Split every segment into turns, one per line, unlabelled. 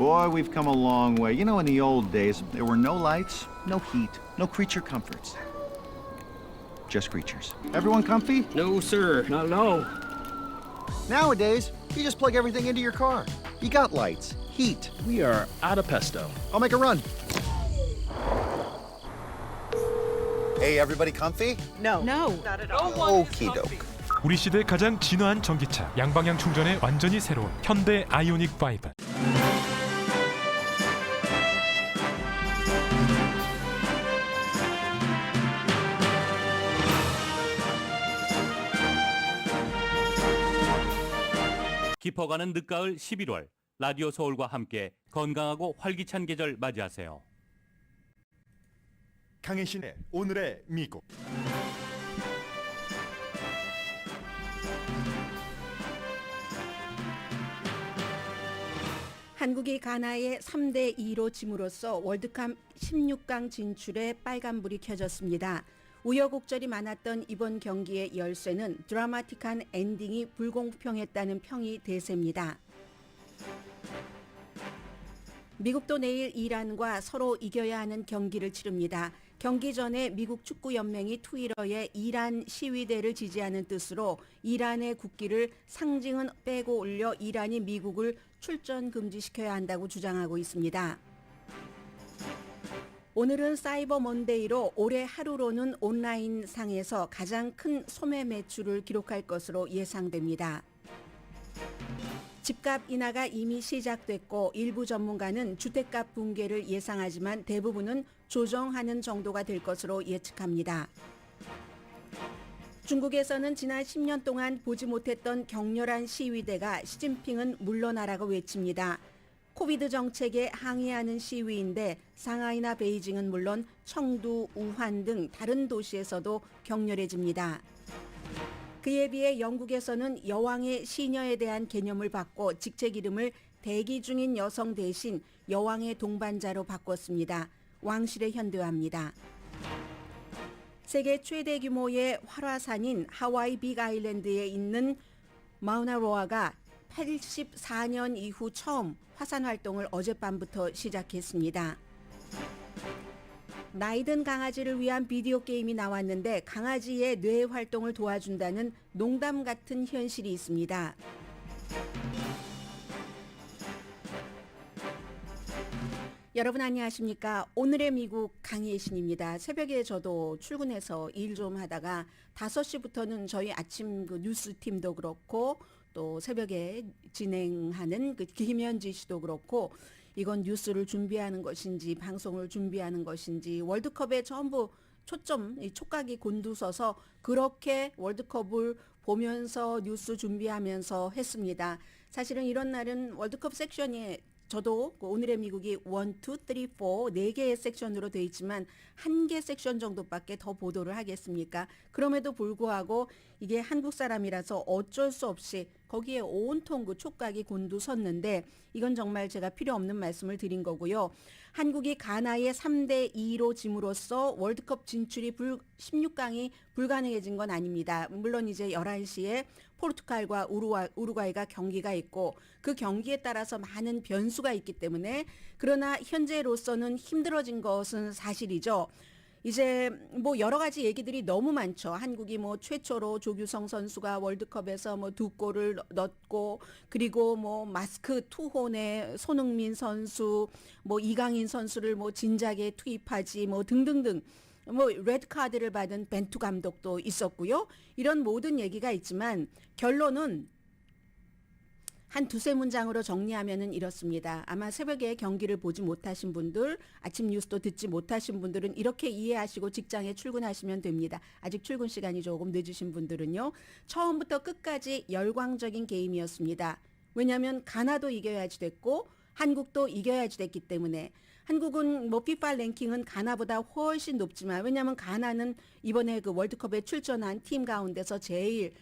Boy, we've come a long way. You know, in the old days, there were no lights, no heat, no creature comforts. Just creatures. Everyone comfy?
No, sir. Not at all.
Nowadays, you just plug everything into your car. You got lights, heat.
We are out of pesto.
I'll make a run. Hey, everybody comfy?
No.
Okie doke.
우리 시대 가장 진화한 전기차, 양방향 충전에 완전히 새로운 현대 아이오닉 5.
깊어가는 늦가을 11월, 라디오 서울과 함께 건강하고 활기찬 계절 맞이하세요.
강혜신의 오늘의 미국.
한국이 가나의 3대 2로 짐으로써 월드컵 16강 진출에 빨간불이 켜졌습니다. 우여곡절이 많았던 이번 경기의 열쇠는 드라마틱한 엔딩이 불공평했다는 평이 대세입니다. 미국도 내일 이란과 서로 이겨야 하는 경기를 치릅니다. 경기 전에 미국 축구연맹이 트위터에 이란 시위대를 지지하는 뜻으로 이란의 국기를 상징은 빼고 올려 이란이 미국을 출전 금지시켜야 한다고 주장하고 있습니다. 오늘은 사이버 먼데이로 올해 하루로는 온라인 상에서 가장 큰 소매 매출을 기록할 것으로 예상됩니다. 집값 인하가 이미 시작됐고 일부 전문가는 주택값 붕괴를 예상하지만 대부분은 조정하는 정도가 될 것으로 예측합니다. 중국에서는 지난 10년 동안 보지 못했던 격렬한 시위대가 시진핑은 물러나라고 외칩니다. 코비드 정책에 항의하는 시위인데 상하이나 베이징은 물론 청두, 우한 등 다른 도시에서도 격렬해집니다. 그에 비해 영국에서는 여왕의 시녀에 대한 개념을 바꿔 직책 이름을 대기 중인 여성 대신 여왕의 동반자로 바꿨습니다. 왕실에 현대화합니다. 세계 최대 규모의 활화산인 하와이 빅아일랜드에 있는 마우나로아가 84년 이후 처음 화산 활동을 어젯밤부터 시작했습니다. 나이든 강아지를 위한 비디오 게임이 나왔는데 강아지의 뇌 활동을 도와준다는 농담 같은 현실이 있습니다. 여러분 안녕하십니까? 오늘의 미국 강혜신입니다. 새벽에 저도 출근해서 일 좀 하다가 5시부터는 저희 아침 그 뉴스팀도 그렇고 또 새벽에 진행하는 그 김현지 씨도 그렇고 이건 뉴스를 준비하는 것인지 방송을 준비하는 것인지 월드컵에 전부 촉각이 곤두서서 그렇게 월드컵을 보면서 뉴스 준비하면서 했습니다. 사실은 이런 날은 월드컵 섹션에 저도 오늘의 미국이 1, 2, 3, 4 4개의 섹션으로 되어 있지만 1개 섹션 정도밖에 더 보도를 하겠습니까? 그럼에도 불구하고 이게 한국 사람이라서 어쩔 수 없이 거기에 온통 그 촉각이 곤두섰는데 이건 정말 제가 필요 없는 말씀을 드린 거고요. 한국이 가나의 3대 2로 짐으로써 월드컵 진출이 16강이 불가능해진 건 아닙니다. 물론 이제 11시에 포르투갈과 우루과이가 경기가 있고 그 경기에 따라서 많은 변수가 있기 때문에 그러나 현재로서는 힘들어진 것은 사실이죠. 이제 뭐 여러 가지 얘기들이 너무 많죠. 한국이 뭐 최초로 조규성 선수가 월드컵에서 뭐 2골을 넣었고 그리고 뭐 마스크 투혼의 손흥민 선수 뭐 이강인 선수를 뭐 진작에 투입하지 뭐 등등등 뭐 레드카드를 받은 벤투 감독도 있었고요. 이런 모든 얘기가 있지만 결론은 한 두세 문장으로 정리하면은 이렇습니다. 아마 새벽에 경기를 보지 못하신 분들, 아침 뉴스도 듣지 못하신 분들은 이렇게 이해하시고 직장에 출근하시면 됩니다. 아직 출근 시간이 조금 늦으신 분들은요. 처음부터 끝까지 열광적인 게임이었습니다. 왜냐하면 가나도 이겨야지 됐고 한국도 이겨야지 됐기 때문에 한국은 뭐 FIFA 랭킹은 가나보다 훨씬 높지만 왜냐하면 가나는 이번에 그 월드컵에 출전한 팀 가운데서 제일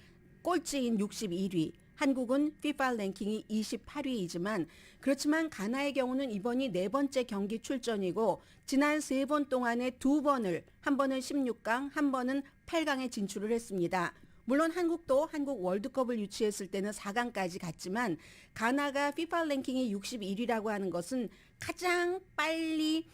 꼴찌인 61위. 한국은 FIFA 랭킹이 28위이지만 그렇지만 가나의 경우는 이번이 4번째 경기 출전이고 지난 3번 동안에 2번을 한 번은 16강 한 번은 8강에 진출을 했습니다. 물론 한국도 한국 월드컵을 유치했을 때는 4강까지 갔지만 가나가 FIFA 랭킹이 61위라고 하는 것은 가장 빨리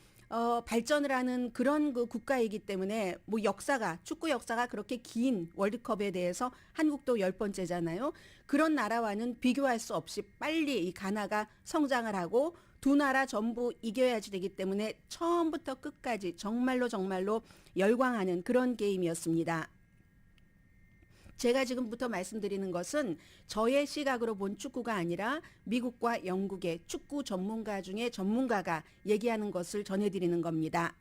발전을 하는 그런 그 국가이기 때문에 뭐 역사가 축구 역사가 그렇게 긴 월드컵에 대해서 한국도 10번째잖아요. 그런 나라와는 비교할 수 없이 빨리 이 가나가 성장을 하고 두 나라 전부 이겨야지 되기 때문에 처음부터 끝까지 정말로 열광하는 그런 게임이었습니다. 제가 지금부터 말씀드리는 것은 저의 시각으로 본 축구가 아니라 미국과 영국의 축구 전문가 중에 전문가가 얘기하는 것을 전해드리는 겁니다.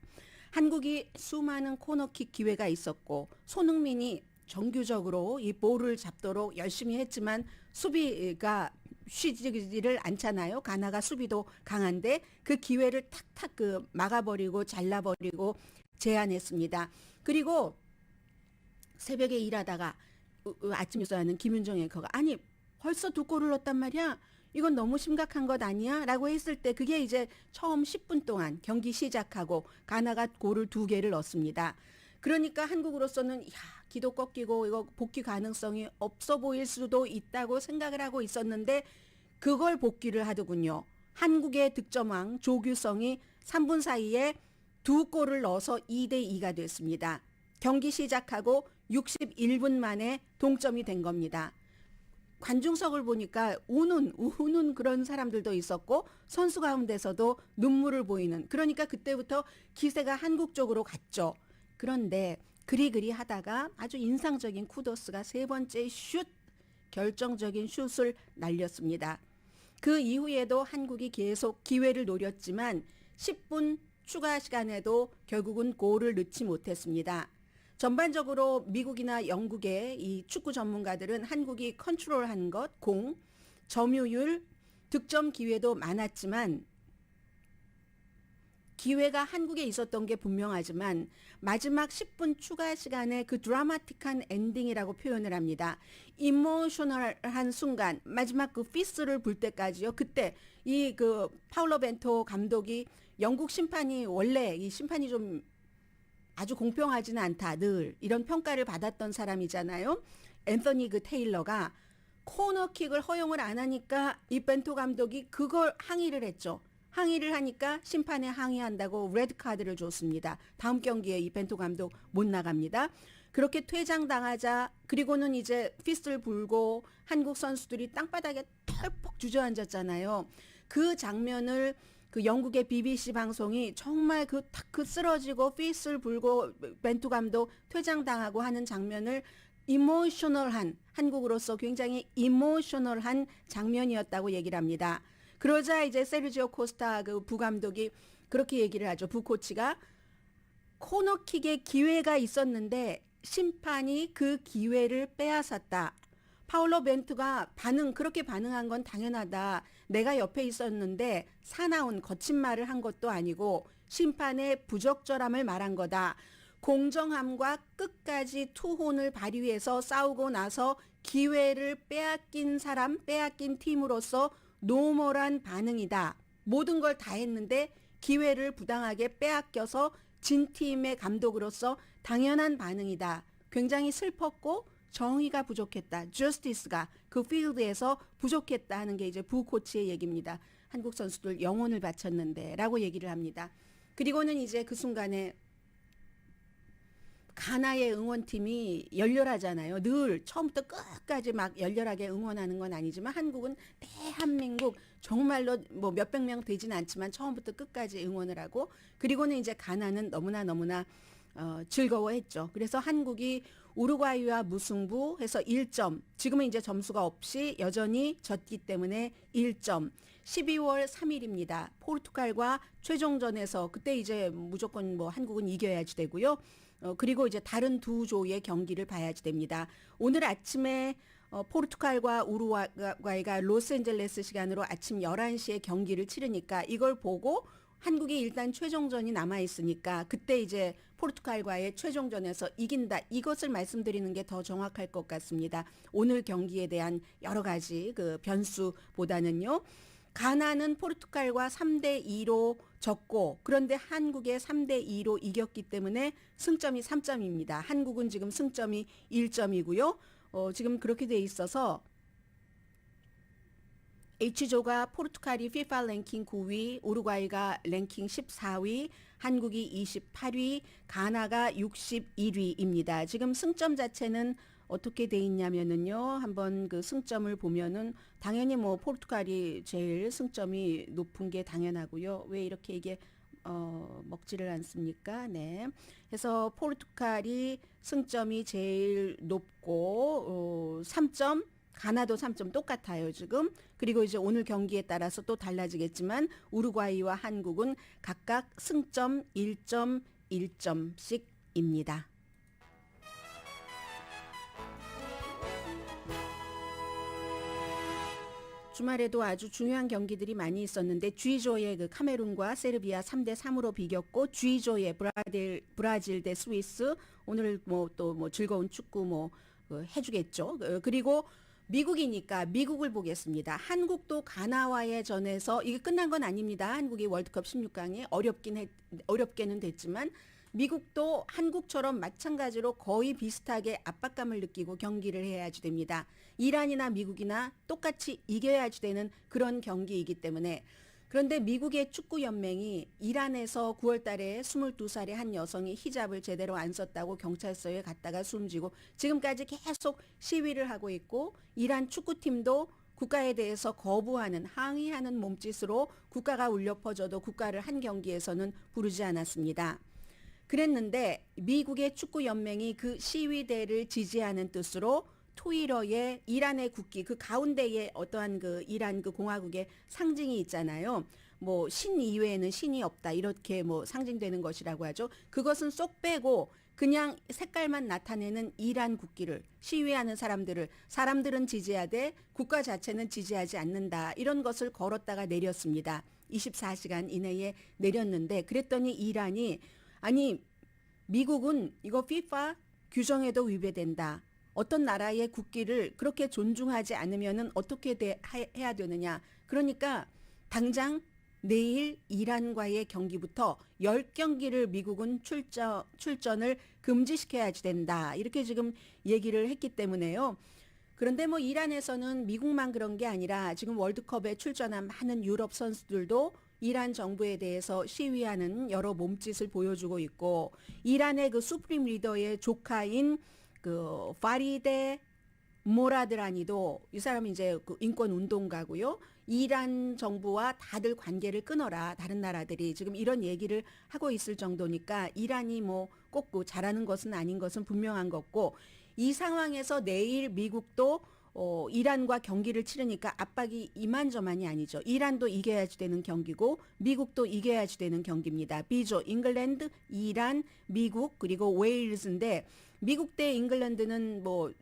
한국이 수많은 코너킥 기회가 있었고 손흥민이 정규적으로 이 볼을 잡도록 열심히 했지만 수비가 쉬지를 않잖아요. 가나가 수비도 강한데 그 기회를 탁탁 그 막아버리고 잘라버리고 제한했습니다. 그리고 새벽에 일하다가 아침 뉴스하는 김윤정 앵커가 아니 벌써 2골을 넣었단 말이야. 이건 너무 심각한 것 아니야? 라고 했을 때 그게 이제 처음 10분 동안 경기 시작하고 가나가 골을 2개를 넣었습니다. 그러니까 한국으로서는 기도 꺾이고 이거 복귀 가능성이 없어 보일 수도 있다고 생각을 하고 있었는데 그걸 복귀를 하더군요. 한국의 득점왕 조규성이 3분 사이에 2골을 넣어서 2대2가 됐습니다. 경기 시작하고 61분 만에 동점이 된 겁니다. 관중석을 보니까 우는 그런 사람들도 있었고 선수 가운데서도 눈물을 보이는 그러니까 그때부터 기세가 한국 쪽으로 갔죠. 그런데 그리그리 하다가 아주 인상적인 쿠도스가 3번째 슛 결정적인 슛을 날렸습니다. 그 이후에도 한국이 계속 기회를 노렸지만 10분 추가 시간에도 결국은 골을 넣지 못했습니다. 전반적으로 미국이나 영국의 이 축구 전문가들은 한국이 컨트롤한 것, 공, 점유율, 득점 기회도 많았지만 기회가 한국에 있었던 게 분명하지만 마지막 10분 추가 시간에 그 드라마틱한 엔딩이라고 표현을 합니다. 이모셔널한 순간 마지막 그 피스를 불 때까지요. 그때 이 그 파울로 벤토 감독이 영국 심판이 원래 이 심판이 좀 아주 공평하지는 않다 늘 이런 평가를 받았던 사람이잖아요. 앤서니 그 테일러가 코너킥을 허용을 안 하니까 이 벤토 감독이 그걸 항의를 했죠. 항의를 하니까 심판에 항의한다고 레드카드를 줬습니다. 다음 경기에 이 벤토 감독 못 나갑니다. 그렇게 퇴장당하자 그리고는 이제 피스를 불고 한국 선수들이 땅바닥에 털퍽 주저앉았잖아요. 그 장면을 그 영국의 BBC 방송이 정말 그 쓰러지고 피스를 불고 벤투 감독 퇴장당하고 하는 장면을 이모셔널한 한국으로서 굉장히 이모셔널한 장면이었다고 얘기를 합니다. 그러자 이제 세르지오 코스타 그 부감독이 그렇게 얘기를 하죠. 부코치가 코너킥의 기회가 있었는데 심판이 그 기회를 빼앗았다. 파울로 벤투가 그렇게 반응한 건 당연하다. 내가 옆에 있었는데 사나운 거친 말을 한 것도 아니고 심판의 부적절함을 말한 거다. 공정함과 끝까지 투혼을 발휘해서 싸우고 나서 기회를 빼앗긴 팀으로서 노멀한 반응이다. 모든 걸 다 했는데 기회를 부당하게 빼앗겨서 진 팀의 감독으로서 당연한 반응이다. 굉장히 슬펐고 정의가 부족했다. 저스티스가 그 필드에서 부족했다 하는 게 이제 부코치의 얘기입니다. 한국 선수들 영혼을 바쳤는데 라고 얘기를 합니다. 그리고는 이제 그 순간에 가나의 응원팀이 열렬하잖아요. 늘 처음부터 끝까지 막 열렬하게 응원하는 건 아니지만 한국은 대한민국 정말로 뭐 몇백 명 되진 않지만 처음부터 끝까지 응원을 하고 그리고는 이제 가나는 너무나 즐거워했죠. 그래서 한국이 우루과이와 무승부 해서 1점 지금은 이제 점수가 없이 여전히 졌기 때문에 1점 12월 3일입니다. 포르투갈과 최종전에서 그때 이제 무조건 뭐 한국은 이겨야지 되고요. 그리고 이제 다른 두 조의 경기를 봐야지 됩니다. 오늘 아침에 포르투갈과 우루과이가 로스앤젤레스 시간으로 아침 11시에 경기를 치르니까 이걸 보고 한국이 일단 최종전이 남아있으니까 그때 이제 포르투갈과의 최종전에서 이긴다. 이것을 말씀드리는 게 더 정확할 것 같습니다. 오늘 경기에 대한 여러 가지 그 변수보다는요. 가나는 포르투갈과 3대2로 졌고 그런데 한국의 3대2로 이겼기 때문에 승점이 3점입니다. 한국은 지금 승점이 1점이고요. 지금 그렇게 돼 있어서 H조가 포르투갈이 FIFA 랭킹 9위, 우루과이가 랭킹 14위, 한국이 28위, 가나가 61위입니다. 지금 승점 자체는 어떻게 돼 있냐면은요. 한번 그 승점을 보면은 당연히 뭐 포르투갈이 제일 승점이 높은 게 당연하고요. 왜 이렇게 이게 먹지를 않습니까? 네. 그래서 포르투갈이 승점이 제일 높고 3점, 가나도 3점 똑같아요, 지금. 그리고 이제 오늘 경기에 따라서 또 달라지겠지만 우루과이와 한국은 각각 승점 1점, 1점씩입니다. 주말에도 아주 중요한 경기들이 많이 있었는데 G조의 그 카메룬과 세르비아 3대 3으로 비겼고 G조의 브라질 대 스위스 오늘 뭐 또 뭐 즐거운 축구 뭐 해주겠죠. 그리고 미국이니까 미국을 보겠습니다. 한국도 가나와의 전에서 이게 끝난 건 아닙니다. 한국이 월드컵 16강에 어렵게는 됐지만 미국도 한국처럼 마찬가지로 거의 비슷하게 압박감을 느끼고 경기를 해야지 됩니다. 이란이나 미국이나 똑같이 이겨야지 되는 그런 경기이기 때문에 그런데 미국의 축구연맹이 이란에서 9월 달에 22살의 한 여성이 히잡을 제대로 안 썼다고 경찰서에 갔다가 숨지고 지금까지 계속 시위를 하고 있고 이란 축구팀도 국가에 대해서 거부하는 항의하는 몸짓으로 국가가 울려 퍼져도 국가를 한 경기에서는 부르지 않았습니다. 그랬는데 미국의 축구연맹이 그 시위대를 지지하는 뜻으로 트위터에 이란의 국기 그 가운데에 어떠한 그 이란 그 공화국의 상징이 있잖아요. 뭐 신 이외에는 신이 없다 이렇게 뭐 상징되는 것이라고 하죠. 그것은 쏙 빼고 그냥 색깔만 나타내는 이란 국기를 시위하는 사람들은 지지하되 국가 자체는 지지하지 않는다. 이런 것을 걸었다가 내렸습니다. 24시간 이내에 내렸는데 그랬더니 이란이 아니 미국은 이거 FIFA 규정에도 위배된다. 어떤 나라의 국기를 그렇게 존중하지 않으면은 어떻게 해야 되느냐. 그러니까 당장 내일 이란과의 경기부터 10경기를 미국은 출전을 금지시켜야지 된다. 이렇게 지금 얘기를 했기 때문에요. 그런데 뭐 이란에서는 미국만 그런 게 아니라 지금 월드컵에 출전한 많은 유럽 선수들도 이란 정부에 대해서 시위하는 여러 몸짓을 보여주고 있고 이란의 그 수프림 리더의 조카인 그 파리데 모라드라니도 이 사람이 이제 그 인권 운동가고요. 이란 정부와 다들 관계를 끊어라. 다른 나라들이 지금 이런 얘기를 하고 있을 정도니까 이란이 뭐 꼭 잘하는 것은 아닌 것은 분명한 거고 이 상황에서 내일 미국도 이란과 경기를 치르니까 압박이 이만저만이 아니죠. 이란도 이겨야지 되는 경기고 미국도 이겨야지 되는 경기입니다. B조 잉글랜드, 이란, 미국 그리고 웨일즈인데 미국 대 잉글랜드는 뭐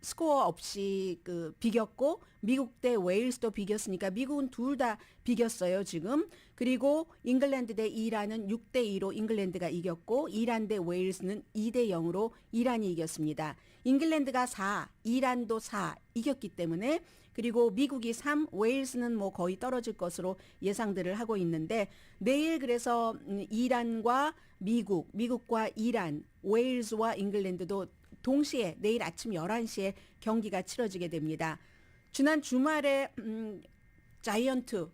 스코어 없이 그 비겼고 미국 대 웨일스도 비겼으니까 미국은 둘 다 비겼어요 지금. 그리고 잉글랜드 대 이란은 6대 2로 잉글랜드가 이겼고 이란 대 웨일스는 2대 0으로 이란이 이겼습니다. 잉글랜드가 4, 이란도 4 이겼기 때문에 그리고 미국이 3, 웨일스는 뭐 거의 떨어질 것으로 예상들을 하고 있는데 내일 그래서 이란과 미국과 이란, 웨일스와 잉글랜드도 동시에 내일 아침 11시에 경기가 치러지게 됩니다. 지난 주말에 자이언트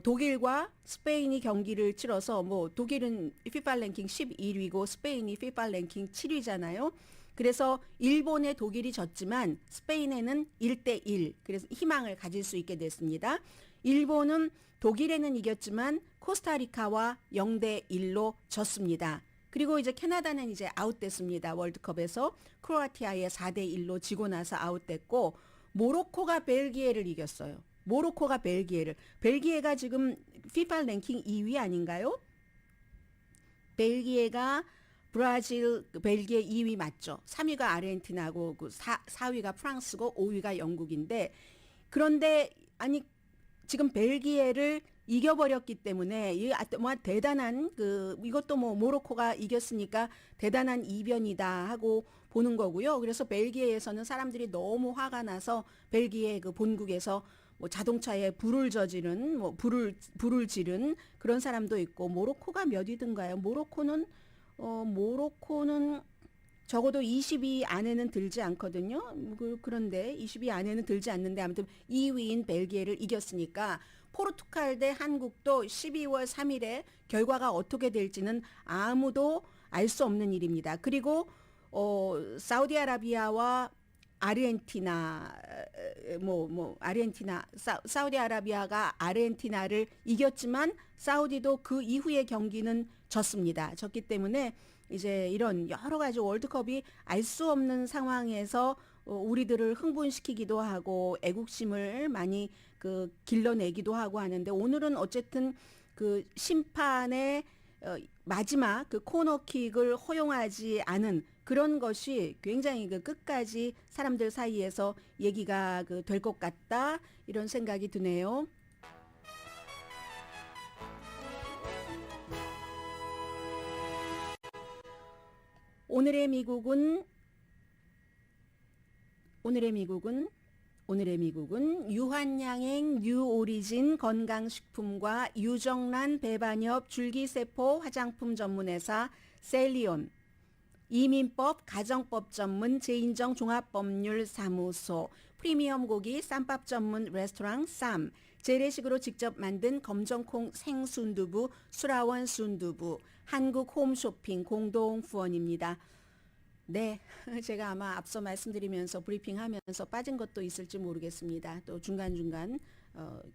독일과 스페인이 경기를 치러서 뭐 독일은 FIFA 랭킹 11위고 스페인이 FIFA 랭킹 7위잖아요. 그래서 일본에 독일이 졌지만 스페인에는 1대 1. 그래서 희망을 가질 수 있게 됐습니다. 일본은 독일에는 이겼지만 코스타리카와 0대 1로 졌습니다. 그리고 이제 캐나다는 이제 아웃됐습니다. 월드컵에서 크로아티아에 4대 1로 지고 나서 아웃됐고 모로코가 벨기에를 이겼어요. 모로코가 벨기에가 지금 FIFA 랭킹 2위 아닌가요? 벨기에가 벨기에 2위 맞죠. 3위가 아르헨티나고 4위가 프랑스고 5위가 영국인데 그런데 아니 지금 벨기에를 이겨버렸기 때문에 이 뭐 대단한 이것도 뭐 모로코가 이겼으니까 대단한 이변이다 하고 보는 거고요. 그래서 벨기에에서는 사람들이 너무 화가 나서 벨기에 그 본국에서 뭐 자동차에 불을 지른 그런 사람도 있고 모로코가 몇 위든가요? 모로코는 적어도 20위 안에는 들지 않거든요. 그런데 20위 안에는 들지 않는데 아무튼 2위인 벨기에를 이겼으니까 포르투갈 대 한국도 12월 3일에 결과가 어떻게 될지는 아무도 알 수 없는 일입니다. 그리고 사우디아라비아와 아르헨티나 사우디아라비아가 아르헨티나를 이겼지만 사우디도 그 이후의 경기는 졌습니다. 졌기 때문에 이제 이런 여러 가지 월드컵이 알 수 없는 상황에서 우리들을 흥분시키기도 하고 애국심을 많이 길러내기도 하고 하는데 오늘은 어쨌든 그 심판의 마지막 그 코너킥을 허용하지 않은 그런 것이 굉장히 끝까지 사람들 사이에서 얘기가 될 것 같다 이런 생각이 드네요. 오늘의 미국은 유한양행 뉴오리진 건강식품과 유정란 배반엽 줄기세포 화장품 전문회사 셀리온, 이민법 가정법 전문 제인정 종합법률사무소, 프리미엄 고기 쌈밥 전문 레스토랑 쌈, 재래식으로 직접 만든 검정콩 생순두부 수라원 순두부, 한국 홈쇼핑 공동 후원입니다. 네, 제가 아마 앞서 말씀드리면서 브리핑하면서 빠진 것도 있을지 모르겠습니다. 또 중간중간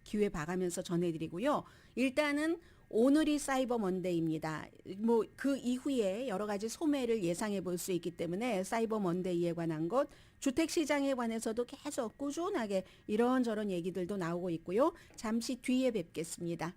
기회 봐가면서 전해드리고요. 일단은 오늘이 사이버 먼데이입니다. 뭐 그 이후에 여러 가지 소매를 예상해 볼 수 있기 때문에 사이버 먼데이에 관한 것, 주택 시장에 관해서도 계속 꾸준하게 이런저런 얘기들도 나오고 있고요. 잠시 뒤에 뵙겠습니다.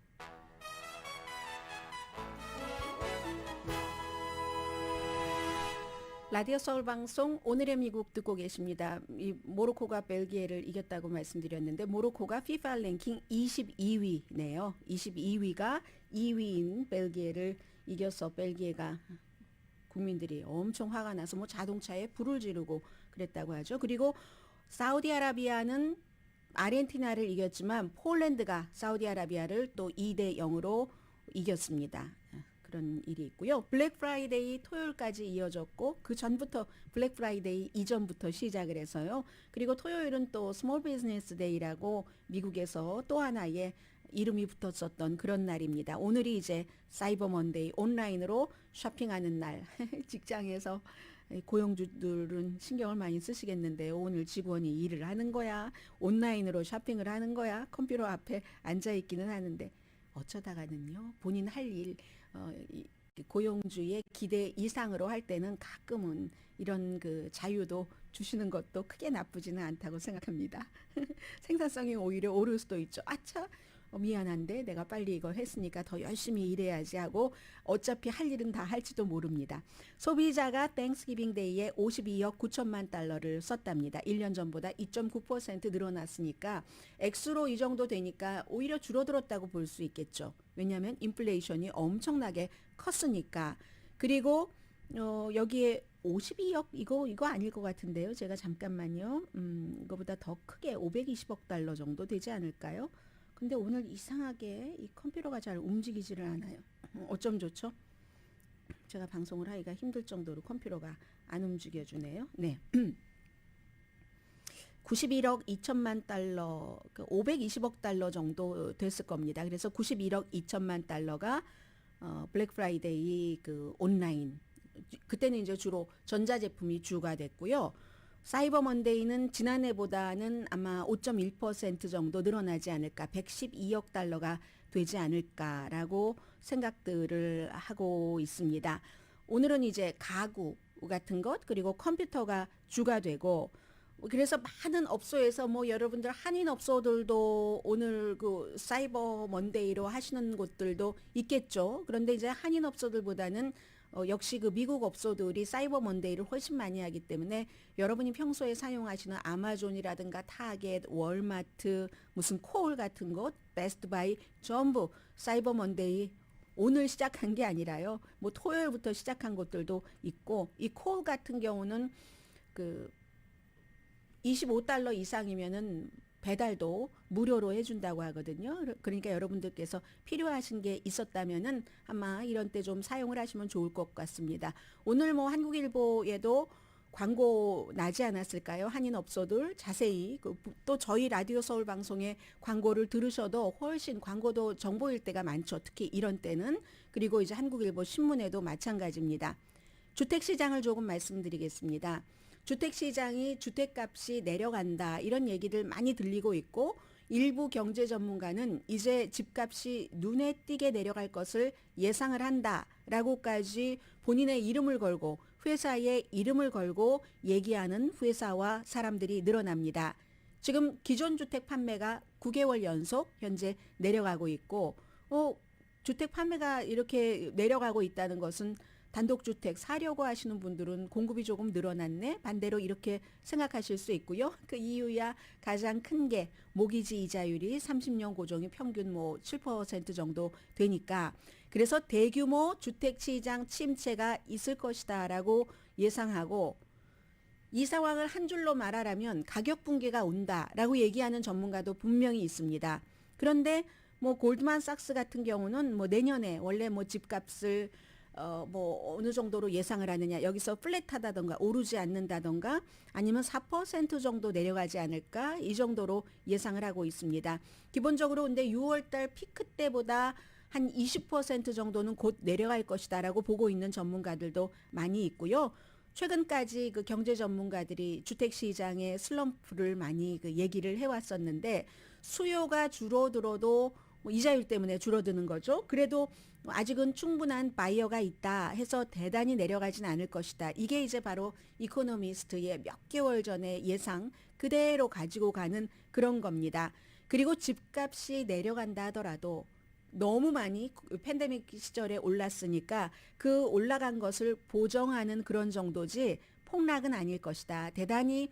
라디오 서울 방송 오늘의 미국 듣고 계십니다. 이 모로코가 벨기에를 이겼다고 말씀드렸는데 모로코가 FIFA 랭킹 22위네요. 22위가 2위인 벨기에를 이겨서 벨기에가 국민들이 엄청 화가 나서 뭐 자동차에 불을 지르고 그랬다고 하죠. 그리고 사우디아라비아는 아르헨티나를 이겼지만 폴란드가 사우디아라비아를 또 2대 0으로 이겼습니다. 그런 일이 있고요. 블랙 프라이데이 토요일까지 이어졌고 그 전부터 블랙 프라이데이 이전부터 시작을 해서요. 그리고 토요일은 또 스몰 비즈니스 데이라고 미국에서 또 하나의 이름이 붙었었던 그런 날입니다. 오늘이 이제 사이버 먼데이 온라인으로 쇼핑하는 날. 직장에서 고용주들은 신경을 많이 쓰시겠는데요. 오늘 직원이 일을 하는 거야? 온라인으로 쇼핑을 하는 거야? 컴퓨터 앞에 앉아 있기는 하는데 어쩌다가는요. 본인 할 일 고용주의 기대 이상으로 할 때는 가끔은 이런 그 자유도 주시는 것도 크게 나쁘지는 않다고 생각합니다. 생산성이 오히려 오를 수도 있죠. 아차 미안한데 내가 빨리 이걸 했으니까 더 열심히 일해야지 하고 어차피 할 일은 다 할지도 모릅니다. 소비자가 땡스기빙 데이에 52억 9천만 달러를 썼답니다. 1년 전보다 2.9% 늘어났으니까 액수로 이 정도 되니까 오히려 줄어들었다고 볼 수 있겠죠. 왜냐하면 인플레이션이 엄청나게 컸으니까. 그리고 여기에 52억 이거 아닐 것 같은데요. 제가 잠깐만요. 이거보다 더 크게 520억 달러 정도 되지 않을까요? 근데 오늘 이상하게 이 컴퓨터가 잘 움직이지를 않아요. 어쩜 좋죠? 제가 방송을 하기가 힘들 정도로 컴퓨터가 안 움직여주네요. 네. 91억 2천만 달러, 520억 달러 정도 됐을 겁니다. 그래서 91억 2천만 달러가 블랙 프라이데이 그 온라인, 그때는 이제 주로 전자제품이 주가 됐고요. 사이버 먼데이는 지난해보다는 아마 5.1% 정도 늘어나지 않을까, 112억 달러가 되지 않을까라고 생각들을 하고 있습니다. 오늘은 이제 가구 같은 것 그리고 컴퓨터가 주가 되고, 그래서 많은 업소에서 뭐 여러분들 한인 업소들도 오늘 그 사이버 먼데이로 하시는 곳들도 있겠죠. 그런데 이제 한인 업소들보다는 역시 그 미국 업소들이 사이버 먼데이를 훨씬 많이 하기 때문에 여러분이 평소에 사용하시는 아마존이라든가 타겟, 월마트, 무슨 콜 같은 곳, 베스트바이 전부 사이버 먼데이 오늘 시작한 게 아니라요. 뭐 토요일부터 시작한 곳들도 있고, 이 콜 같은 경우는 그 25달러 이상이면은 배달도 무료로 해준다고 하거든요. 그러니까 여러분들께서 필요하신 게 있었다면은 아마 이런 때 좀 사용을 하시면 좋을 것 같습니다. 오늘 뭐 한국일보에도 광고 나지 않았을까요? 한인업소들 자세히 또 저희 라디오 서울 방송의 광고를 들으셔도 훨씬 광고도 정보일 때가 많죠. 특히 이런 때는. 그리고 이제 한국일보 신문에도 마찬가지입니다. 주택시장을 조금 말씀드리겠습니다. 주택시장이 주택값이 내려간다 이런 얘기들 많이 들리고 있고 일부 경제 전문가는 이제 집값이 눈에 띄게 내려갈 것을 예상을 한다라고까지 본인의 이름을 걸고 회사의 이름을 걸고 얘기하는 회사와 사람들이 늘어납니다. 지금 기존 주택 판매가 9개월 연속 현재 내려가고 있고 주택 판매가 이렇게 내려가고 있다는 것은 단독주택 사려고 하시는 분들은 공급이 조금 늘어났네. 반대로 이렇게 생각하실 수 있고요. 그 이유야 가장 큰 게 모기지 이자율이 30년 고정이 평균 뭐 7% 정도 되니까 그래서 대규모 주택시장 침체가 있을 것이다라고 예상하고 이 상황을 한 줄로 말하라면 가격 붕괴가 온다라고 얘기하는 전문가도 분명히 있습니다. 그런데 뭐 골드만삭스 같은 경우는 뭐 내년에 원래 뭐 집값을 뭐 어느 정도로 예상을 하느냐 여기서 플랫하다던가 오르지 않는다던가 아니면 4% 정도 내려가지 않을까 이 정도로 예상을 하고 있습니다. 기본적으로 근데 6월달 피크 때보다 한 20% 정도는 곧 내려갈 것이다라고 보고 있는 전문가들도 많이 있고요. 최근까지 그 경제 전문가들이 주택시장의 슬럼프를 많이 그 얘기를 해왔었는데 수요가 줄어들어도 뭐 이자율 때문에 줄어드는 거죠. 그래도 아직은 충분한 바이어가 있다 해서 대단히 내려가진 않을 것이다. 이게 이제 바로 이코노미스트의 몇 개월 전에 예상 그대로 가지고 가는 그런 겁니다. 그리고 집값이 내려간다 하더라도 너무 많이 팬데믹 시절에 올랐으니까 그 올라간 것을 보정하는 그런 정도지 폭락은 아닐 것이다. 대단히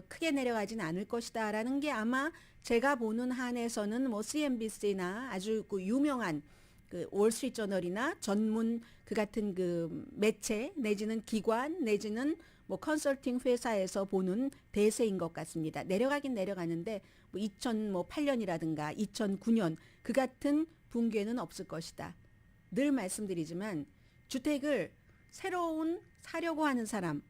크게 내려가진 않을 것이다 라는 게 아마 제가 보는 한에서는 뭐 CNBC나 아주 그 유명한 그 월스트리트저널이나 전문 그 같은 그 매체 내지는 기관 내지는 뭐 컨설팅 회사에서 보는 대세인 것 같습니다. 내려가긴 내려가는데 뭐 2008년이라든가 2009년 그 같은 붕괴는 없을 것이다. 늘 말씀드리지만 주택을 새로운 사려고 하는 사람,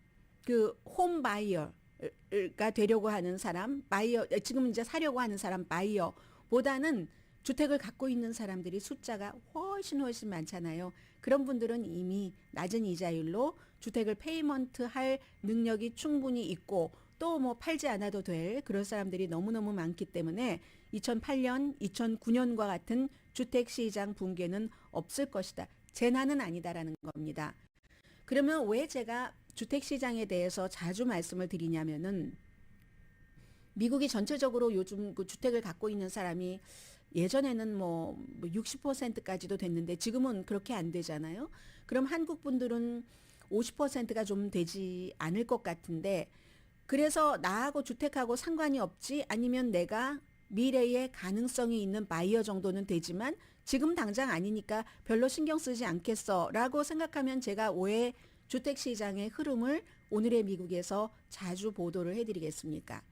그 홈 바이어가 되려고 하는 사람, 바이어 지금 이제 사려고 하는 사람 바이어보다는 주택을 갖고 있는 사람들이 숫자가 훨씬 많잖아요. 그런 분들은 이미 낮은 이자율로 주택을 페이먼트 할 능력이 충분히 있고 또 뭐 팔지 않아도 될 그런 사람들이 너무너무 많기 때문에 2008년, 2009년과 같은 주택시장 붕괴는 없을 것이다. 재난은 아니다라는 겁니다. 그러면 왜 제가 주택시장에 대해서 자주 말씀을 드리냐면은 미국이 전체적으로 요즘 그 주택을 갖고 있는 사람이 예전에는 뭐 60%까지도 됐는데 지금은 그렇게 안 되잖아요. 그럼 한국 분들은 50%가 좀 되지 않을 것 같은데 그래서 나하고 주택하고 상관이 없지 아니면 내가 미래에 가능성이 있는 바이어 정도는 되지만 지금 당장 아니니까 별로 신경 쓰지 않겠어 라고 생각하면 제가 왜 주택시장의 흐름을 오늘의 미국에서 자주 보도를 해드리겠습니까?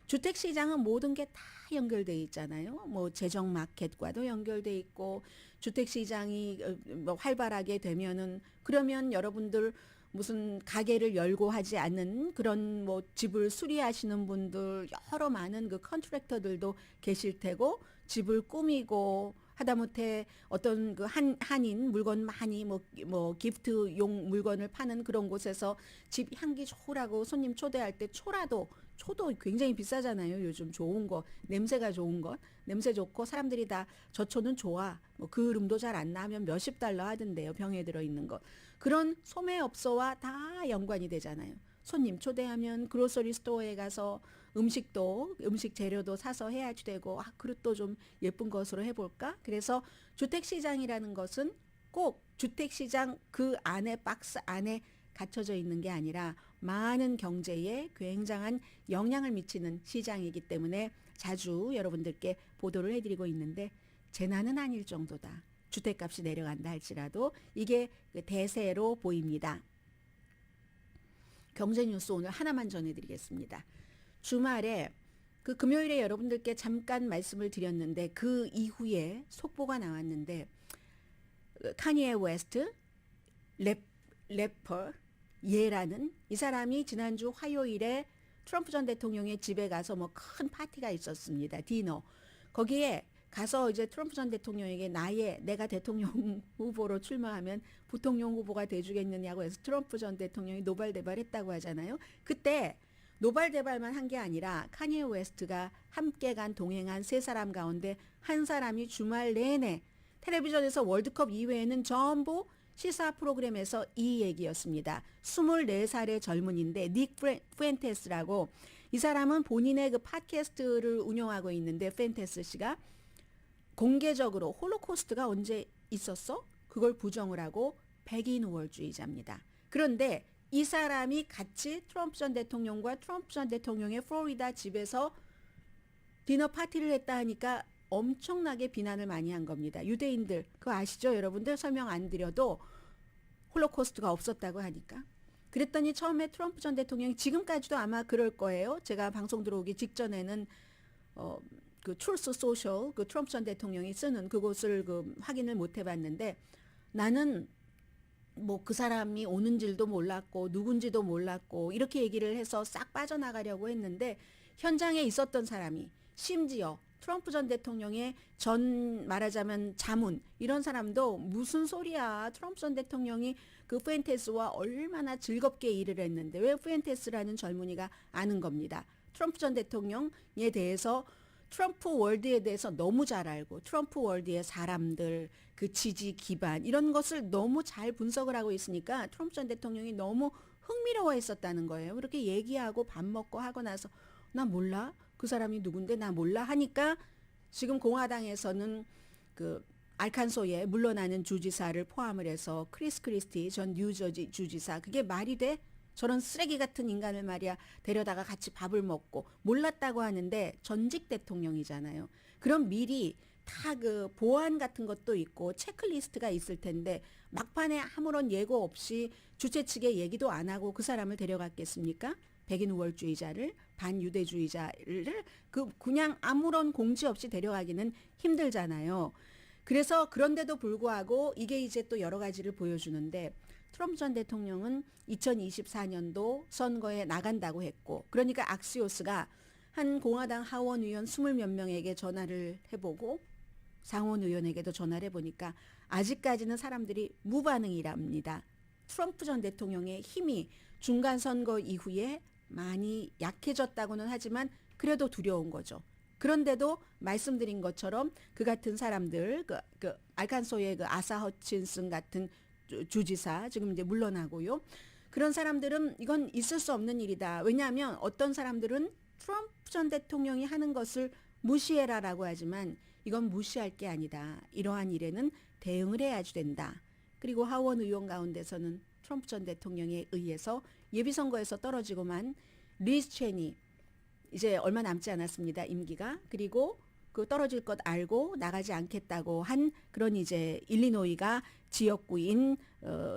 주택시장은 모든 게 다 연결돼 있잖아요. 뭐 재정 마켓과도 연결돼 있고 주택시장이 뭐 활발하게 되면은 그러면 여러분들 무슨 가게를 열고 하지 않는 그런 뭐 집을 수리하시는 분들 여러 많은 그 컨트랙터들도 계실 테고 집을 꾸미고 하다못해 어떤 그 한인 물건 많이 뭐 기프트용 물건을 파는 그런 곳에서 집 향기 좋으라고 손님 초대할 때 초도 굉장히 비싸잖아요. 요즘 좋은 거, 냄새가 좋은 것, 냄새 좋고 사람들이 다 저 초는 좋아. 뭐 그 이름도 잘 안 나면 몇십 달러 하던데요. 병에 들어있는 것. 그런 소매업소와 다 연관이 되잖아요. 손님 초대하면 그로서리 스토어에 가서 음식 재료도 사서 해야지 되고 그릇도 좀 예쁜 것으로 해볼까? 그래서 주택시장이라는 것은 꼭 주택시장 그 안에 박스 안에 갇혀져 있는 게 아니라 많은 경제에 굉장한 영향을 미치는 시장이기 때문에 자주 여러분들께 보도를 해드리고 있는데 재난은 아닐 정도다. 주택값이 내려간다 할지라도 이게 대세로 보입니다. 경제 뉴스 오늘 하나만 전해드리겠습니다. 주말에 그 금요일에 여러분들께 잠깐 말씀을 드렸는데 그 이후에 속보가 나왔는데 카니에 웨스트 래퍼 예라는 이 사람이 지난주 화요일에 트럼프 전 대통령의 집에 가서 뭐 큰 파티가 있었습니다. 디너. 거기에 가서 이제 트럼프 전 대통령에게 내가 대통령 후보로 출마하면 부통령 후보가 돼주겠느냐고 해서 트럼프 전 대통령이 노발대발했다고 하잖아요. 그때 노발대발만 한 게 아니라 카니에 웨스트가 함께 동행한 세 사람 가운데 한 사람이 주말 내내 텔레비전에서 월드컵 이외에는 전부 시사 프로그램에서 이 얘기였습니다. 24살의 젊은인데 닉 푸엔테스라고, 이 사람은 본인의 그 팟캐스트를 운영하고 있는데, 푸엔테스 씨가 공개적으로 홀로코스트가 언제 있었어? 그걸 부정을 하고 백인 우월주의자입니다. 그런데 이 사람이 같이 트럼프 전 대통령과 트럼프 전 대통령의 플로리다 집에서 디너 파티를 했다 하니까 엄청나게 비난을 많이 한 겁니다. 유대인들, 그거 아시죠? 여러분들 설명 안 드려도 홀로코스트가 없었다고 하니까. 그랬더니 처음에 트럼프 전 대통령이, 지금까지도 아마 그럴 거예요. 제가 방송 들어오기 직전에는 그 트루스 소셜, 그 트럼프 전 대통령이 쓰는 그곳을 확인을 못 해봤는데, 나는 뭐 그 사람이 오는 줄도 몰랐고 누군지도 몰랐고 이렇게 얘기를 해서 싹 빠져나가려고 했는데, 현장에 있었던 사람이, 심지어 트럼프 전 대통령의 말하자면 자문, 이런 사람도 무슨 소리야, 트럼프 전 대통령이 그 푸엔테스와 얼마나 즐겁게 일을 했는데 왜 푸엔테스라는 젊은이가 아는 겁니다. 트럼프 전 대통령에 대해서, 트럼프 월드에 대해서 너무 잘 알고, 트럼프 월드의 사람들, 그 지지 기반, 이런 것을 너무 잘 분석을 하고 있으니까 트럼프 전 대통령이 너무 흥미로워 했었다는 거예요. 그렇게 얘기하고 밥 먹고 하고 나서, 나 몰라? 그 사람이 누군데 나 몰라? 하니까 지금 공화당에서는 그 알칸소에 물러나는 주지사를 포함을 해서 크리스 크리스티 전 뉴저지 주지사, 그게 말이 돼? 저런 쓰레기 같은 인간을 말이야 데려다가 같이 밥을 먹고, 몰랐다고 하는데 전직 대통령이잖아요. 그럼 미리 다 그 보안 같은 것도 있고 체크리스트가 있을 텐데 막판에 아무런 예고 없이 주최 측에 얘기도 안 하고 그 사람을 데려갔겠습니까? 백인 우월주의자를, 반유대주의자를 그냥 아무런 공지 없이 데려가기는 힘들잖아요. 그래서 그런데도 불구하고 이게 이제 또 여러 가지를 보여주는데, 트럼프 전 대통령은 2024년도 선거에 나간다고 했고, 그러니까 악시오스가 한 공화당 하원 의원 20몇 명에게 전화를 해보고 상원 의원에게도 전화를 해보니까 아직까지는 사람들이 무반응이랍니다. 트럼프 전 대통령의 힘이 중간 선거 이후에 많이 약해졌다고는 하지만 그래도 두려운 거죠. 그런데도 말씀드린 것처럼 그 같은 사람들, 그 알칸소의 그 아사 허친슨 같은 주지사 지금 이제 물러나고요. 그런 사람들은 이건 있을 수 없는 일이다. 왜냐하면 어떤 사람들은 트럼프 전 대통령이 하는 것을 무시해라라고 하지만 이건 무시할 게 아니다. 이러한 일에는 대응을 해야지 된다. 그리고 하원 의원 가운데서는 트럼프 전 대통령에 의해서 예비선거에서 떨어지고만 리즈 체니, 이제 얼마 남지 않았습니다. 임기가. 그리고 그 떨어질 것 알고 나가지 않겠다고 한 그런 이제 일리노이가 지역구인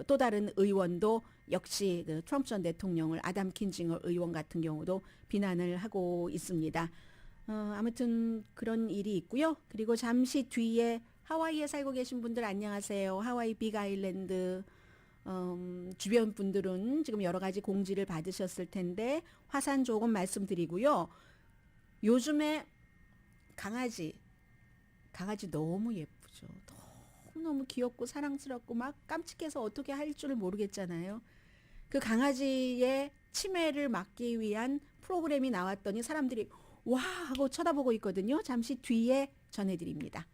또 다른 의원도 역시 그 트럼프 전 대통령을, 아담 킨징어 의원 같은 경우도 비난을 하고 있습니다. 아무튼 그런 일이 있고요. 그리고 잠시 뒤에 하와이에 살고 계신 분들 안녕하세요. 하와이 빅 아일랜드 주변 분들은 지금 여러 가지 공지를 받으셨을 텐데 화산 조금 말씀드리고요. 요즘에 강아지 너무 예쁘죠. 너무 귀엽고 사랑스럽고 막 깜찍해서 어떻게 할 줄을 모르겠잖아요. 그 강아지의 치매를 막기 위한 프로그램이 나왔더니 사람들이 와 하고 쳐다보고 있거든요. 잠시 뒤에 전해드립니다.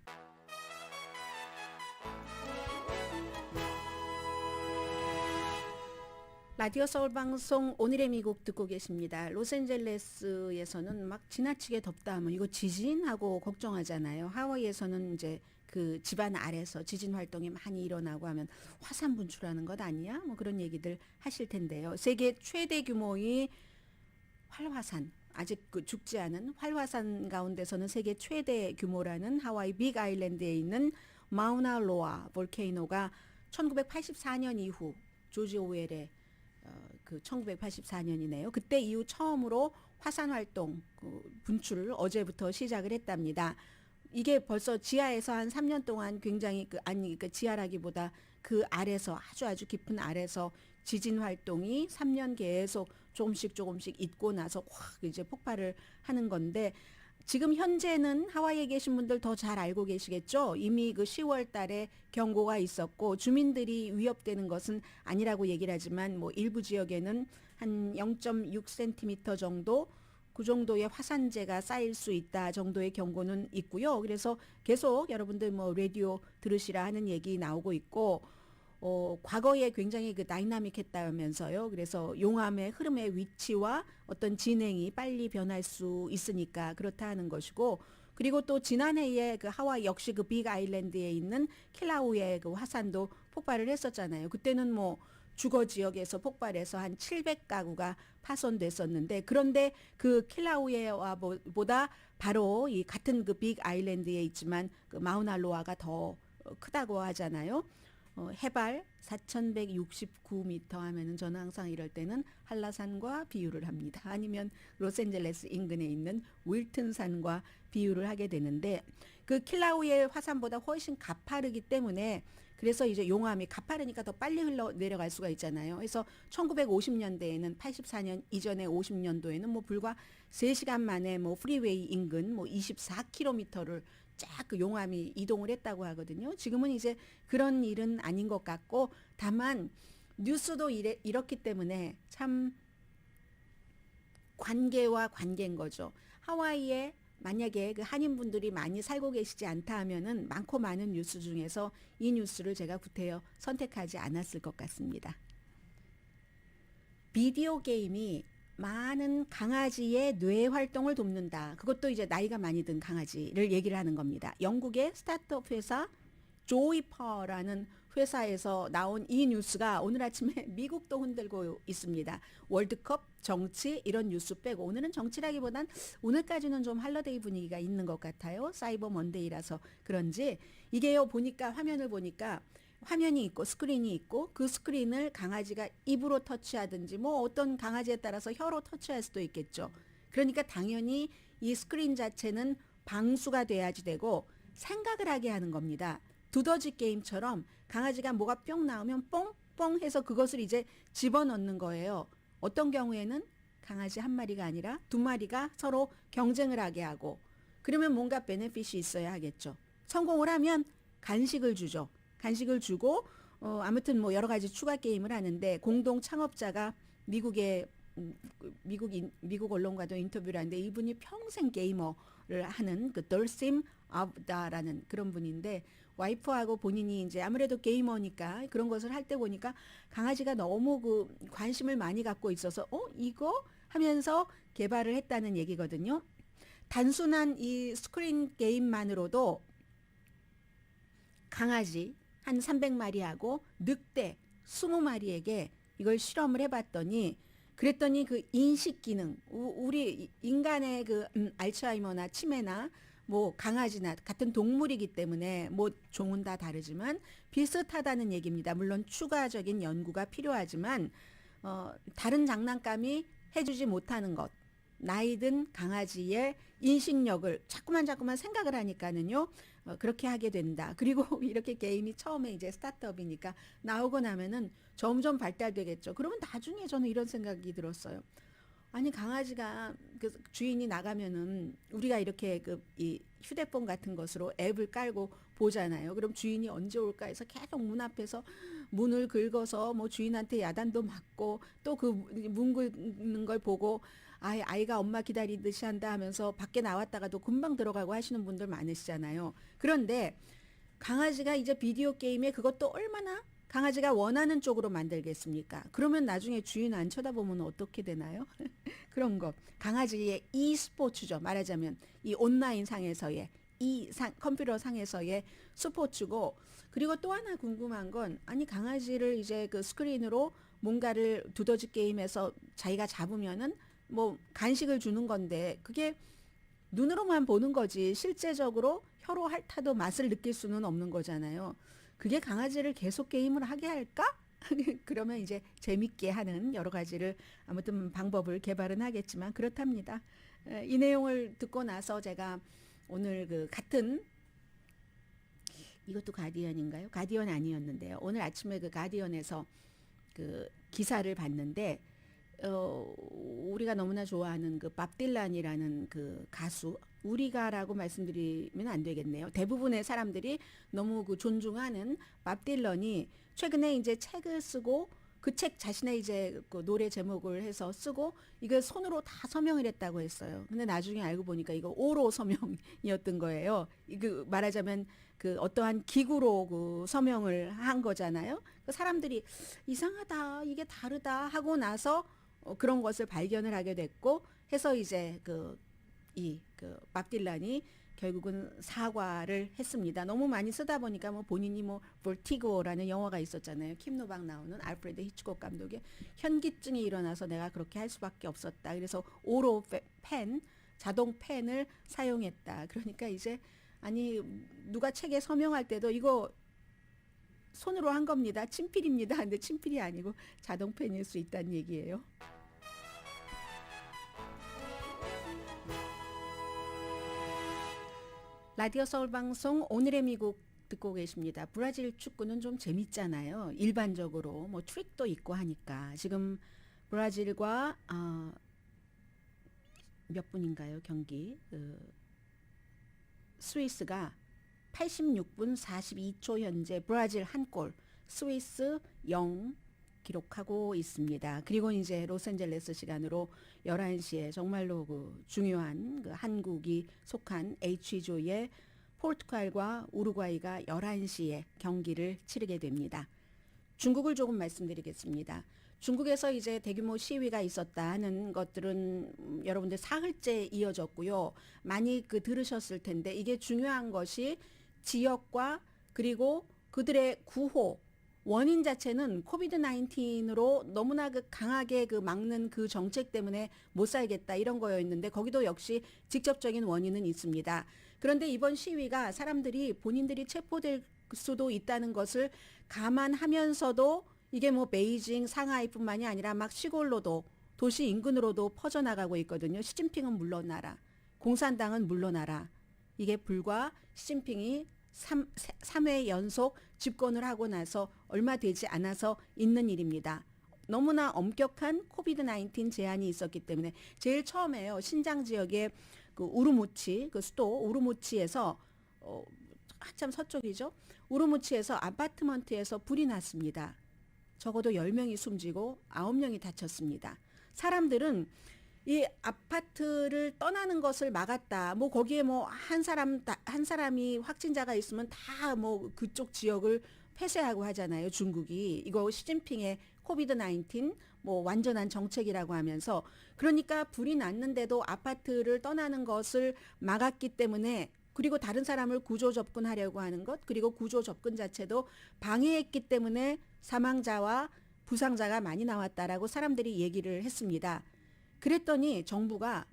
라디오 서울 방송 오늘의 미국 듣고 계십니다. 로스앤젤레스에서는 막 지나치게 덥다 하면 이거 지진하고 걱정하잖아요. 하와이에서는 이제 그 집안 아래서 지진 활동이 많이 일어나고 하면 화산 분출하는 것 아니야? 뭐 그런 얘기들 하실 텐데요. 세계 최대 규모의 활화산, 아직 그 죽지 않은 활화산 가운데서는 세계 최대 규모라는 하와이 빅 아일랜드에 있는 마우나로아 볼케이노가 1984년 이후 조지 오웰의 그 1984년이네요. 그때 이후 처음으로 화산 활동 분출을 어제부터 시작을 했답니다. 이게 벌써 지하에서 한 3년 동안 굉장히 지하라기보다 그 아래서 아주 깊은 아래서 지진 활동이 3년 계속 조금씩 있고 나서 확 이제 폭발을 하는 건데 지금 현재는 하와이에 계신 분들 더 잘 알고 계시겠죠. 이미 그 10월 달에 경고가 있었고 주민들이 위협되는 것은 아니라고 얘기를 하지만 뭐 일부 지역에는 한 0.6cm 정도 그 정도의 화산재가 쌓일 수 있다 정도의 경고는 있고요. 그래서 계속 여러분들 뭐 라디오 들으시라 하는 얘기 나오고 있고 과거에 굉장히 그 다이나믹했다면서요. 그래서 용암의 흐름의 위치와 어떤 진행이 빨리 변할 수 있으니까 그렇다 하는 것이고 그리고 또 지난해에 그 하와이 역시 그 빅 아일랜드에 있는 킬라우에 그 화산도 폭발을 했었잖아요. 그때는 뭐 주거 지역에서 폭발해서 한 700가구가 파손됐었는데 그런데 그 킬라우에와 보다 바로 이 같은 그 빅 아일랜드에 있지만 그 마우나로아가 더 크다고 하잖아요. 해발 4,169m 하면은 저는 항상 이럴 때는 한라산과 비유를 합니다. 아니면 로스앤젤레스 인근에 있는 윌튼산과 비유를 하게 되는데 그 킬라우의 화산보다 훨씬 가파르기 때문에 그래서 이제 용암이 가파르니까 더 빨리 흘러 내려갈 수가 있잖아요. 그래서 1950년대에는 84년 이전에 50년도에는 뭐 불과 3시간 만에 뭐 프리웨이 인근 뭐 24km를 쫙 그 용암이 이동을 했다고 하거든요. 지금은 이제 그런 일은 아닌 것 같고 다만 뉴스도 이렇기 때문에 참 관계와 관계인 거죠. 하와이에 만약에 그 한인분들이 많이 살고 계시지 않다 하면은 많고 많은 뉴스 중에서 이 뉴스를 제가 구태여 선택하지 않았을 것 같습니다. 비디오 게임이 많은 강아지의 뇌 활동을 돕는다. 그것도 이제 나이가 많이 든 강아지를 얘기를 하는 겁니다. 영국의 스타트업 회사 조이퍼라는 회사에서 나온 이 뉴스가 오늘 아침에 미국도 흔들고 있습니다. 월드컵, 정치 이런 뉴스 빼고 오늘은 정치라기보단 오늘까지는 좀 할러데이 분위기가 있는 것 같아요. 사이버 먼데이라서 그런지 이게요 보니까 화면을 보니까 화면이 있고 스크린이 있고 그 스크린을 강아지가 입으로 터치하든지 뭐 어떤 강아지에 따라서 혀로 터치할 수도 있겠죠. 그러니까 당연히 이 스크린 자체는 방수가 돼야지 되고 생각을 하게 하는 겁니다. 두더지 게임처럼 강아지가 뭐가 뿅 나오면 뽕뽕 해서 그것을 이제 집어넣는 거예요. 어떤 경우에는 강아지 한 마리가 아니라 두 마리가 서로 경쟁을 하게 하고 그러면 뭔가 베네핏이 있어야 하겠죠. 성공을 하면 간식을 주죠. 간식을 주고 아무튼 뭐 여러 가지 추가 게임을 하는데 공동 창업자가 미국 언론과도 인터뷰를 하는데 이분이 평생 게이머를 하는 그 덜심 아브다라는 그런 분인데 와이프하고 본인이 이제 아무래도 게이머니까 그런 것을 할 때 보니까 강아지가 너무 그 관심을 많이 갖고 있어서 이거 하면서 개발을 했다는 얘기거든요. 단순한 이 스크린 게임만으로도 강아지 한 300마리하고 늑대 20마리에게 이걸 실험을 해봤더니 그랬더니 그 인식 기능 우리 인간의 그 알츠하이머나 치매나 뭐 강아지나 같은 동물이기 때문에 뭐 종은 다 다르지만 비슷하다는 얘기입니다. 물론 추가적인 연구가 필요하지만 다른 장난감이 해주지 못하는 것 나이든 강아지의 인식력을 자꾸만 생각을 하니까는요 그렇게 하게 된다. 그리고 이렇게 게임이 처음에 이제 스타트업이니까 나오고 나면은 점점 발달되겠죠. 그러면 나중에 저는 이런 생각이 들었어요. 아니 강아지가 그 주인이 나가면은 우리가 이렇게 이 휴대폰 같은 것으로 앱을 깔고 보잖아요. 그럼 주인이 언제 올까 해서 계속 문 앞에서 문을 긁어서 뭐 주인한테 야단도 맞고 또 그 문 긁는 걸 보고 아이가 엄마 기다리듯이 한다 하면서 밖에 나왔다가도 금방 들어가고 하시는 분들 많으시잖아요. 그런데 강아지가 이제 비디오 게임에 그것도 얼마나 강아지가 원하는 쪽으로 만들겠습니까? 그러면 나중에 주인 안 쳐다보면 어떻게 되나요? 그런 거. 강아지의 e스포츠죠. 말하자면 이 온라인 상에서의 컴퓨터 상에서의 스포츠고 그리고 또 하나 궁금한 건 아니 강아지를 이제 그 스크린으로 뭔가를 두더지 게임에서 자기가 잡으면은 뭐 간식을 주는 건데 그게 눈으로만 보는 거지 실제적으로 혀로 핥아도 맛을 느낄 수는 없는 거잖아요. 그게 강아지를 계속 게임을 하게 할까? 그러면 이제 재밌게 하는 여러 가지를 아무튼 방법을 개발은 하겠지만 그렇답니다. 이 내용을 듣고 나서 제가 오늘 그 같은 이것도 가디언인가요? 가디언 아니었는데요. 오늘 아침에 그 가디언에서 그 기사를 봤는데 우리가 너무나 좋아하는 그 밥 딜란이라는 그 가수, 우리가라고 말씀드리면 안 되겠네요. 대부분의 사람들이 너무 그 존중하는 밥 딜런이 최근에 이제 책을 쓰고 그 책 자신의 이제 그 노래 제목을 해서 쓰고 이걸 손으로 다 서명을 했다고 했어요. 근데 나중에 알고 보니까 이거 오로 서명이었던 거예요. 이거 말하자면 그 어떠한 기구로 그 서명을 한 거잖아요. 그 사람들이 이상하다, 이게 다르다 하고 나서 그런 것을 발견을 하게 됐고 해서 이제 그 밥 딜란이 결국은 사과를 했습니다. 너무 많이 쓰다 보니까 뭐 본인이 뭐 볼티고라는 영화가 있었잖아요. 킴 노박 나오는 알프레드 히치콕 감독의 현기증이 일어나서 내가 그렇게 할 수밖에 없었다. 그래서 오로 펜, 자동 펜을 사용했다. 그러니까 이제 아니 누가 책에 서명할 때도 이거 손으로 한 겁니다. 친필입니다. 근데 친필이 아니고 자동 펜일 수 있다는 얘기예요. 라디오 서울 방송 오늘의 미국 듣고 계십니다. 브라질 축구는 좀 재밌잖아요. 일반적으로 뭐 트릭도 있고 하니까 지금 브라질과 몇 분인가요 경기? 스위스가 86분 42초 현재 브라질 한 골, 스위스 0 기록하고 있습니다. 그리고 이제 로스앤젤레스 시간으로 11시에 정말로 그 중요한 그 한국이 속한 H조의 포르투갈과 우루과이가 11시에 경기를 치르게 됩니다. 중국을 조금 말씀드리겠습니다. 중국에서 이제 대규모 시위가 있었다 하는 것들은 여러분들 사흘째 이어졌고요. 많이 그 들으셨을 텐데 이게 중요한 것이 지역과 그리고 그들의 구호 원인 자체는 코비드 19으로 너무나 그 강하게 그 막는 그 정책 때문에 못 살겠다 이런 거였는데 거기도 역시 직접적인 원인은 있습니다. 그런데 이번 시위가 사람들이 본인들이 체포될 수도 있다는 것을 감안하면서도 이게 뭐 베이징, 상하이뿐만이 아니라 막 시골로도 도시 인근으로도 퍼져나가고 있거든요. 시진핑은 물러나라. 공산당은 물러나라. 이게 불과 시진핑이 3회 연속 집권을 하고 나서 얼마 되지 않아서 있는 일입니다. 너무나 엄격한 코비드 19 제한이 있었기 때문에 제일 처음에요. 신장 지역의 그 우르무치, 그 수도 우르무치에서 한참 서쪽이죠. 우르무치에서 아파트먼트에서 불이 났습니다. 적어도 10명이 숨지고 9명이 다쳤습니다. 사람들은 이 아파트를 떠나는 것을 막았다. 뭐 거기에 뭐 한 사람이 확진자가 있으면 다 뭐 그쪽 지역을 폐쇄하고 하잖아요. 중국이 이거 시진핑의 코비드 19 뭐 완전한 정책이라고 하면서 그러니까 불이 났는데도 아파트를 떠나는 것을 막았기 때문에 그리고 다른 사람을 구조 접근하려고 하는 것 그리고 구조 접근 자체도 방해했기 때문에 사망자와 부상자가 많이 나왔다라고 사람들이 얘기를 했습니다. 그랬더니 정부가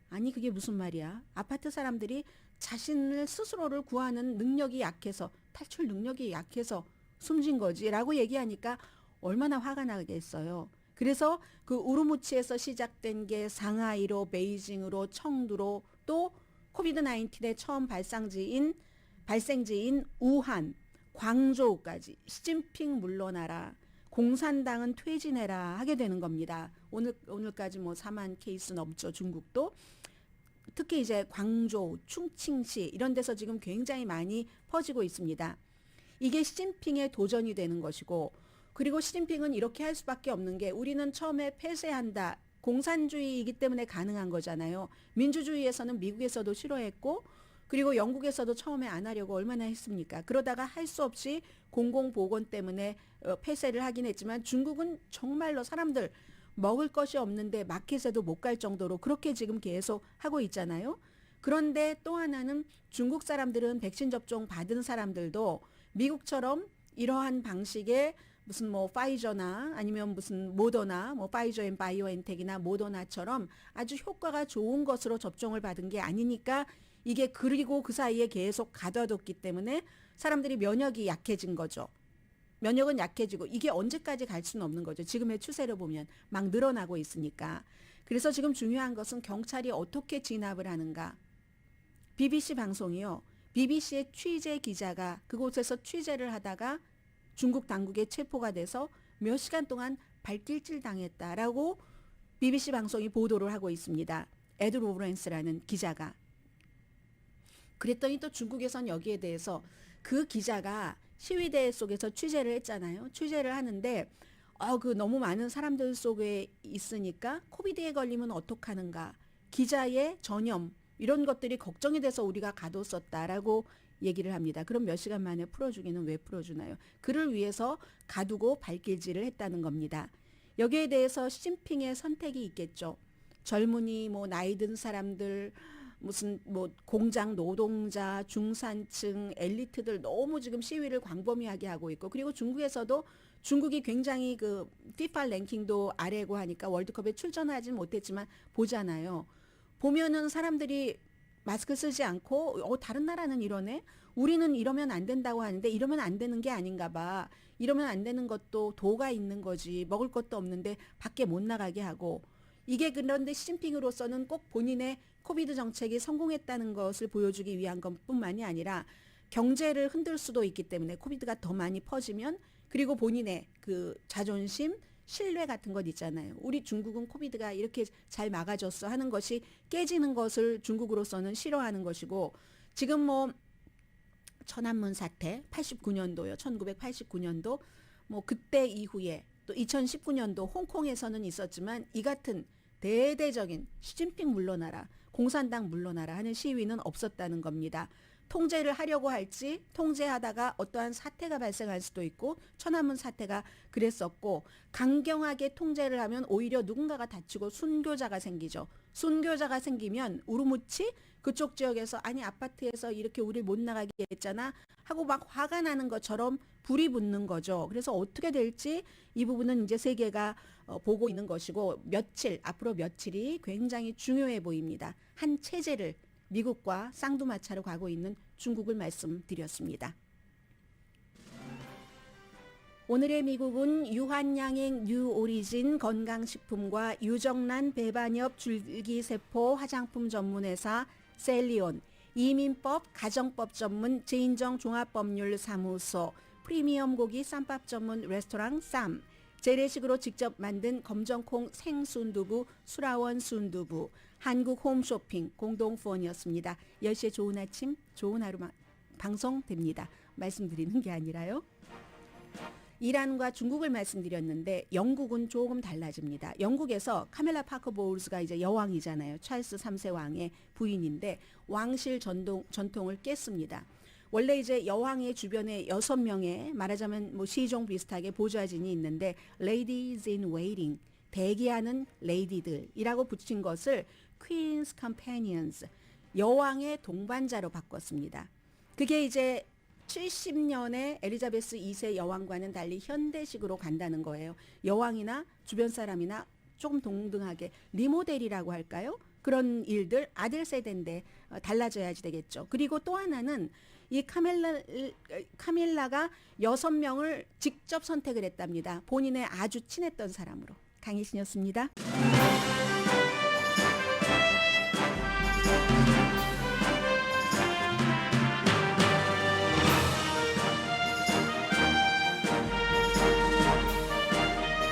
아니 그게 무슨 말이야. 아파트 사람들이 자신을 스스로를 구하는 능력이 약해서 탈출 능력이 약해서 숨진 거지 라고 얘기하니까 얼마나 화가 나겠어요. 그래서 그 우르무치에서 시작된 게 상하이로 베이징으로 청두로 또 코비드 19의 처음 발생지인 우한, 광저우까지 시진핑 물러나라. 공산당은 퇴진해라 하게 되는 겁니다. 오늘까지 뭐 4만 케이스 넘죠. 중국도. 특히 이제 광저우, 충칭시 이런 데서 지금 굉장히 많이 퍼지고 있습니다. 이게 시진핑의 도전이 되는 것이고 그리고 시진핑은 이렇게 할 수밖에 없는 게 우리는 처음에 폐쇄한다. 공산주의이기 때문에 가능한 거잖아요. 민주주의에서는 미국에서도 싫어했고 그리고 영국에서도 처음에 안 하려고 얼마나 했습니까? 그러다가 할 수 없이 공공보건 때문에 폐쇄를 하긴 했지만 중국은 정말로 사람들 먹을 것이 없는데 마켓에도 못 갈 정도로 그렇게 지금 계속 하고 있잖아요. 그런데 또 하나는 중국 사람들은 백신 접종 받은 사람들도 미국처럼 이러한 방식의 무슨 뭐 파이저나 아니면 무슨 모더나 뭐 파이저 앤 바이오엔텍이나 모더나처럼 아주 효과가 좋은 것으로 접종을 받은 게 아니니까 이게 그리고 그 사이에 계속 가둬뒀기 때문에 사람들이 면역이 약해진 거죠. 면역은 약해지고 이게 언제까지 갈 수는 없는 거죠. 지금의 추세를 보면 막 늘어나고 있으니까. 그래서 지금 중요한 것은 경찰이 어떻게 진압을 하는가. BBC 방송이요. BBC의 취재 기자가 그곳에서 취재를 하다가 중국 당국에 체포가 돼서 몇 시간 동안 발길질 당했다라고 BBC 방송이 보도를 하고 있습니다. 에드 로렌스라는 기자가. 그랬더니 또 중국에선 여기에 대해서 그 기자가 시위대 속에서 취재를 했잖아요. 취재를 하는데 그 너무 많은 사람들 속에 있으니까 코비드에 걸리면 어떡하는가. 기자의 전염 이런 것들이 걱정이 돼서 우리가 가뒀었다라고 얘기를 합니다. 그럼 몇 시간 만에 풀어주기는 왜 풀어주나요? 그를 위해서 가두고 발길질을 했다는 겁니다. 여기에 대해서 시진핑의 선택이 있겠죠. 젊은이, 나이 든 사람들, 무슨 공장 노동자, 중산층, 엘리트들 너무 지금 시위를 광범위하게 하고 있고, 그리고 중국에서도 중국이 굉장히 그 FIFA 랭킹도 아래고 하니까 월드컵에 출전하진 못했지만 보잖아요. 보면은 사람들이 마스크 쓰지 않고 다른 나라는 이러네? 우리는 이러면 안 된다고 하는데 이러면 안 되는 게 아닌가 봐. 이러면 안 되는 것도 도가 있는 거지. 먹을 것도 없는데 밖에 못 나가게 하고. 이게 그런데 시진핑으로서는 꼭 본인의 코비드 정책이 성공했다는 것을 보여주기 위한 것뿐만이 아니라 경제를 흔들 수도 있기 때문에 코비드가 더 많이 퍼지면 그리고 본인의 그 자존심, 신뢰 같은 것 있잖아요. 우리 중국은 코비드가 이렇게 잘 막아줬어 하는 것이 깨지는 것을 중국으로서는 싫어하는 것이고 지금 천안문 사태 89년도요. 1989년도 그때 이후에 또 2019년도 홍콩에서는 있었지만 이 같은 대대적인 시진핑 물러나라, 공산당 물러나라 하는 시위는 없었다는 겁니다. 통제를 하려고 할지 통제하다가 어떠한 사태가 발생할 수도 있고 천안문 사태가 그랬었고 강경하게 통제를 하면 오히려 누군가가 다치고 순교자가 생기죠. 순교자가 생기면 우르무치 그쪽 지역에서 아니 아파트에서 이렇게 우리를 못 나가게 했잖아 하고 막 화가 나는 것처럼 불이 붙는 거죠. 그래서 어떻게 될지 이 부분은 이제 세계가 보고 있는 것이고 앞으로 며칠이 굉장히 중요해 보입니다. 한 체제를 미국과 쌍두마차로 가고 있는 중국을 말씀드렸습니다. 오늘의 미국은 유한양행 뉴오리진 건강식품과 유정란 배반엽 줄기세포 화장품 전문회사 셀리온, 이민법 가정법 전문 제인정 종합법률사무소, 프리미엄 고기 쌈밥 전문 레스토랑 쌈, 재래식으로 직접 만든 검정콩 생순두부 수라원 순두부, 한국 홈쇼핑 공동 후원이었습니다. 10시에 좋은 아침, 좋은 하루 방송됩니다. 말씀드리는 게 아니라요. 이란과 중국을 말씀드렸는데 영국은 조금 달라집니다. 영국에서 카멜라 파커 보울스가 이제 여왕이잖아요. 찰스 3세 왕의 부인인데 왕실 전통을 깼습니다. 원래 이제 여왕의 주변에 6명의 말하자면 시종 비슷하게 보좌진이 있는데 Ladies in Waiting, 대기하는 레이디들이라고 붙인 것을 Queen's Companions, 여왕의 동반자로 바꿨습니다. 그게 이제 70년에 엘리자베스 2세 여왕과는 달리 현대식으로 간다는 거예요. 여왕이나 주변 사람이나 조금 동등하게 리모델이라고 할까요? 그런 일들 아들 세대인데 달라져야지 되겠죠. 그리고 또 하나는 이 카밀라가 6명을 직접 선택을 했답니다. 본인의 아주 친했던 사람으로. 강희신이었습니다.